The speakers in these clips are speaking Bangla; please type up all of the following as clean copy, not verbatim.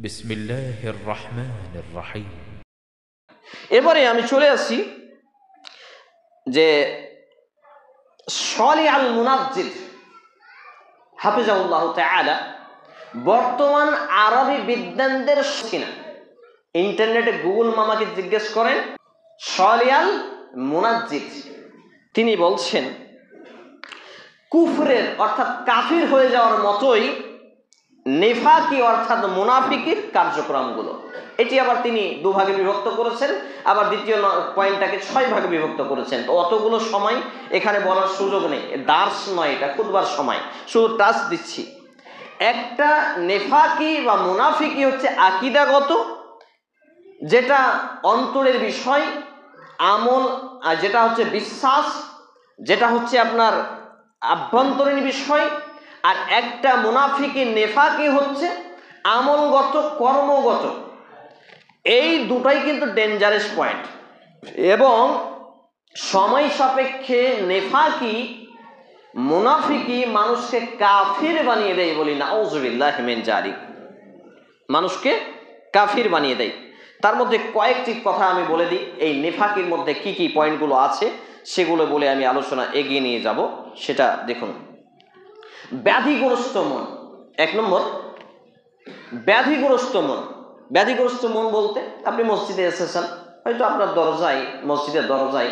বিসমিল্লাহির রহমানির রহিম। এবারে আমি চলে আসি যে সলি আল মুনাজ্জিদ হাফিজাহুল্লাহ তাআলা বর্তমান আরবি বিদ্বানদের কিনা ইন্টারনেটে গুগল মামাকে জিজ্ঞেস করেন সলি আল মুনাজ্জিদ, তিনি বলছেন কুফরের অর্থাৎ কাফির হয়ে যাওয়ার মতোই নিফাকি অর্থাৎ মুনাফিকির কার্যক্রমগুলো। এটি আবার তিনি দুভাগে বিভক্ত করেছেন, আবার দ্বিতীয় পয়েন্টটাকে 6 ভাগে বিভক্ত করেছেন। তো অতগুলো সময় এখানে বলার সুযোগ নেই, দার্স নয়, এটা খুতবার সময়, শুধু টাচ দিচ্ছি। একটা নেফাকি বা মুনাফিকি হচ্ছে আকীদাগত, যেটা অন্তরের বিষয়, আমল, যেটা হচ্ছে বিশ্বাস, যেটা হচ্ছে আপনার আভ্যন্তরীণ বিষয়। আর একটা মুনাফিকি নেফাকি হচ্ছে আমলগত, কর্মগত। এই দুটাই কিন্তু ডেঞ্জারাস পয়েন্ট। এবং সময় সাপেক্ষে নেফাকি মুনাফিকি মানুষকে কাফির বানিয়ে দেয়, বলি নাউযুবিল্লাহি মিন যালিক, মানুষকে কাফির বানিয়ে দেয়। তার মধ্যে কয়েকটি কথা আমি বলে দিই, এই নেফাকির মধ্যে কি কি পয়েন্টগুলো আছে সেগুলো বলে আমি আলোচনা এগিয়ে নিয়ে যাব। সেটা দেখুন, ব্যাধিগ্রস্ত মন। 1 নম্বর, ব্যাধিগ্রস্ত মন। ব্যাধিগ্রস্ত মন বলতে আপনি মসজিদে এসেছেন, হয়তো আপনার দরজায়, মসজিদের দরজায়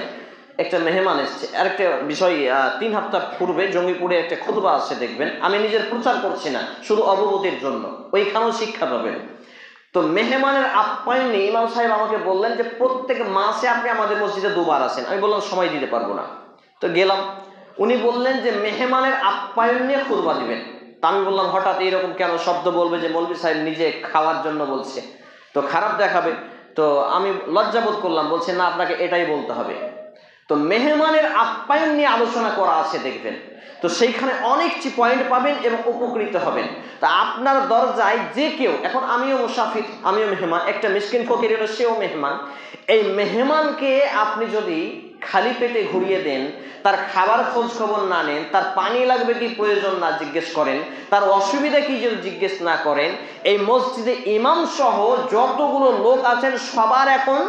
একটা মেহমান এসছে। আরেকটা বিষয়, 3 সপ্তাহ পূর্বে জঙ্গিপুরে একটা খুতবা আসছে, দেখবেন, আমি নিজের প্রচার করছি না, শুধু অবগতির জন্য, ওইখানেও শিক্ষা পাবেন। তো মেহমানের আপ্যায়ন নিয়ে ইমাম সাহেব আমাকে বললেন যে প্রত্যেক মাসে আপনি আমাদের মসজিদে 2 বার আসেন। আমি বললাম সময় দিতে পারবো না। তো গেলাম, উনি বললেন যে মেহমানের আপ্যায়ন নিয়ে খুতবা দিবেন। তা আমি বললাম হঠাৎ এইরকম কেন শব্দ বলবে যে মৌলভী সাহেব নিজে খাওয়ার জন্য বলছে, তো খারাপ দেখাবে। তো আমি লজ্জাবোধ করলাম, বলছে না, আপনাকে এটাই বলতে হবে। তো মেহমানের আপ্যায়ন নিয়ে আলোচনা করা আছে, দেখবেন। তো সেইখানে অনেকটি পয়েন্ট পাবেন এবং উপকৃত হবেন। তা আপনার দরজায় যে কেউ, এখন আমিও মুসাফির, আমিও মেহমান, একটা মিসকিন ফকির এলো, সেও মেহমান। এই মেহমানকে আপনি যদি খালি পেটে ঘুরিয়ে দেন, তার খাবার খোঁজ খবর না নেন, তার পানি লাগবে কি প্রয়োজন না জিজ্ঞেস করেন, তার অসুবিধা কি যদি জিজ্ঞেস না করেন, এই মসজিদে ইমাম সহ যতগুলো লোক আছেন সবার এখন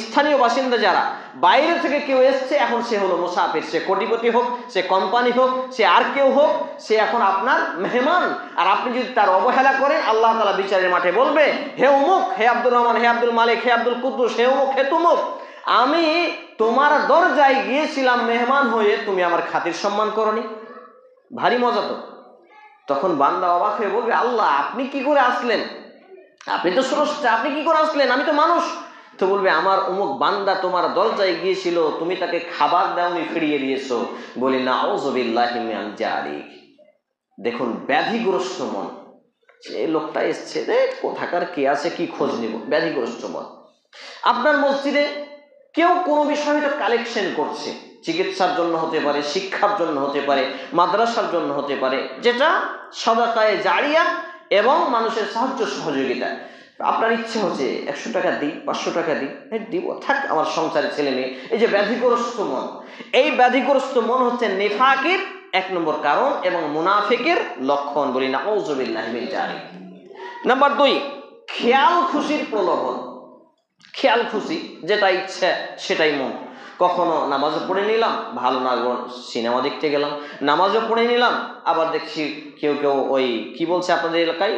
স্থানীয় বাসিন্দা, যারা বাইরে থেকে কেউ এসছে, এখন সে হলো মুসাফির। সে কোটিপতি হোক, সে কোম্পানি হোক, সে আর কেউ হোক, সে এখন আপনার মেহমান। আর আপনি যদি তার অবহেলা করেন, আল্লাহ তাআলা বিচারের মাঠে বলবে, হে অমুক, হে আব্দুর রহমান, হে আব্দুল মালিক, হে আব্দুল কুদ্দুস, হে অমুক, হে তুমুক, আমি তোমার দরজায় গিয়েছিলাম মেহমান হয়ে, তুমি আমার খাতির সম্মান করনি। ভারী মজা তো। তখন বান্দা অবাক হয়ে বলবে, আল্লাহ আপনি কি করে আসলেন? আপনি তো স্রষ্টা, আপনি কি করে আসলেন? আমি তো মানুষ। তো বলবে, আমার অমুক বান্দা তোমার দরজায় গিয়েছিল, তুমি তাকে খাবার দাওনি, ফিরিয়ে দিয়েছো। বলি নাউযুবিল্লাহি মিন যালিক। দেখুন, ব্যাধিগ্রস্ত মন। সে লোকটা এসছে, রে কোথাকার কে আছে, কি খোঁজ নিব, ব্যাধিগ্রস্ত মন। আপনার মসজিদে কেউ কোনো বিষয় হয়তো কালেকশন করছে, চিকিৎসার জন্য হতে পারে, শিক্ষার জন্য হতে পারে, মাদ্রাসার জন্য হতে পারে, যেটা সাদাকায়ে জারিয়া এবং মানুষের সাহায্য সহযোগিতা। আপনার ইচ্ছে হচ্ছে 100 টাকা দিই, 500 টাকা দিই, দিব, থাক, আমার সংসারে ছেলে মেয়ে। এই যে ব্যাধিগ্রস্ত মন, এই ব্যাধিগ্রস্ত মন হচ্ছে নেফাকের 1 নম্বর কারণ এবং মুনাফিকের লক্ষণ, বলি নাউযুবিল্লাহি মিন যালিক। নাম্বার 2, খেয়াল খুশির প্রলোভন। খেয়াল খুশি, যেটা ইচ্ছে সেটাই মন। কখনো নামাজও পড়ে নিলাম, ভালো না সিনেমা দেখতে গেলাম, নামাজও পড়ে নিলাম, আবার দেখছি কেউ কেউ ওই কি বলছে আপনাদের এলাকায়,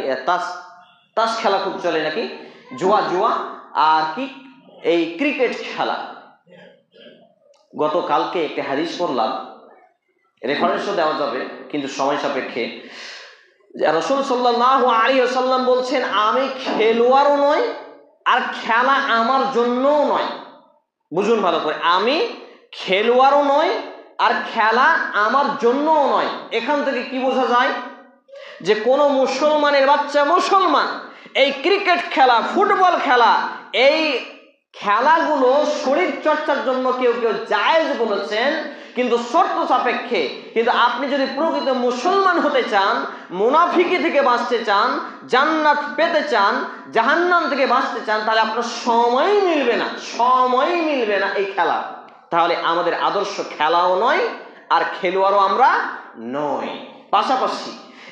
তাস খেলা খুব চলে নাকি, জুয়া, আর কি এই ক্রিকেট খেলা। গতকালকে একটা হাদিস পড়লাম, রেফারেন্সও দেওয়া যাবে কিন্তু সময় সাপেক্ষে। রাসূল সাল্লাল্লাহু আলাইহি ওয়াসাল্লাম বলছেন, আমি খেলোয়াড়ও নয় আর খেলা আমার জন্যও নয়। বুঝুন ভালো করে, আমি খেলোয়াড়ও নয় আর খেলা আমার জন্যও নয়। এখান থেকে কি বোঝা যায়? যে কোনো মুসলমানের বাচ্চা মুসলমান এই ক্রিকেট খেলা, ফুটবল খেলা, এই খেলাগুলো শরীর চর্চার জন্য কেউ কেউ জায়েজ বলেছেন, কিন্তু শর্ত সাপেক্ষে। কিন্তু আপনি যদি প্রকৃত মুসলমান হতে চান, মুনাফিকি থেকে বাঁচতে চান, জান্নাত পেতে চান, জাহান্নাম থেকে বাঁচতে চান, তাহলে আপনার সময়ই মিলবে না এই খেলা। তাহলে আমাদের আদর্শ খেলাও নয় আর খেলোয়াড়ও আমরা নই। পাশাপাশি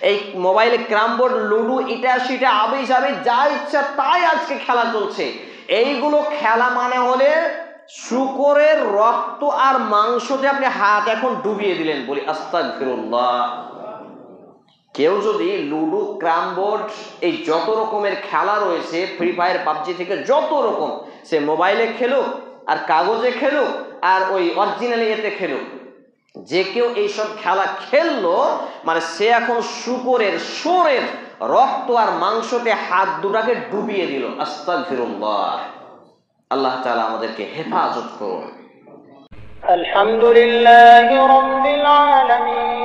এই মোবাইলে ক্যারাম বোর্ড, লুডো, এটা সেটা আবে যাবে যা ইচ্ছা তাই আজকে খেলা চলছে। এইগুলো খেলা মানে হলে শূকরের রক্ত আর মাংসতে আপনি হাত এখন ডুবিয়ে দিলেন। বলি আস্তাগফিরুল্লাহ। কেউ যদি লুডো, ক্যারাম বোর্ড, এই যত রকমের খেলা রয়েছে, ফ্রি ফায়ার, পাবজি থেকে যত রকম, সে মোবাইলে খেলুক আর কাগজে খেলুক আর ওই অরিজিনালি এতে খেলুক, যে কেউ এইসব খেলা খেললো মানে সে এখন শূকরের, শুয়োরের রক্ত আর মাংসতে হাত দুটাকে ডুবিয়ে দিল। আস্তাগফিরুল্লাহ। আল্লাহ তাআলা আমাদেরকে হেফাজত করুন। আলহামদুলিল্লাহি রাব্বিল আলামিন।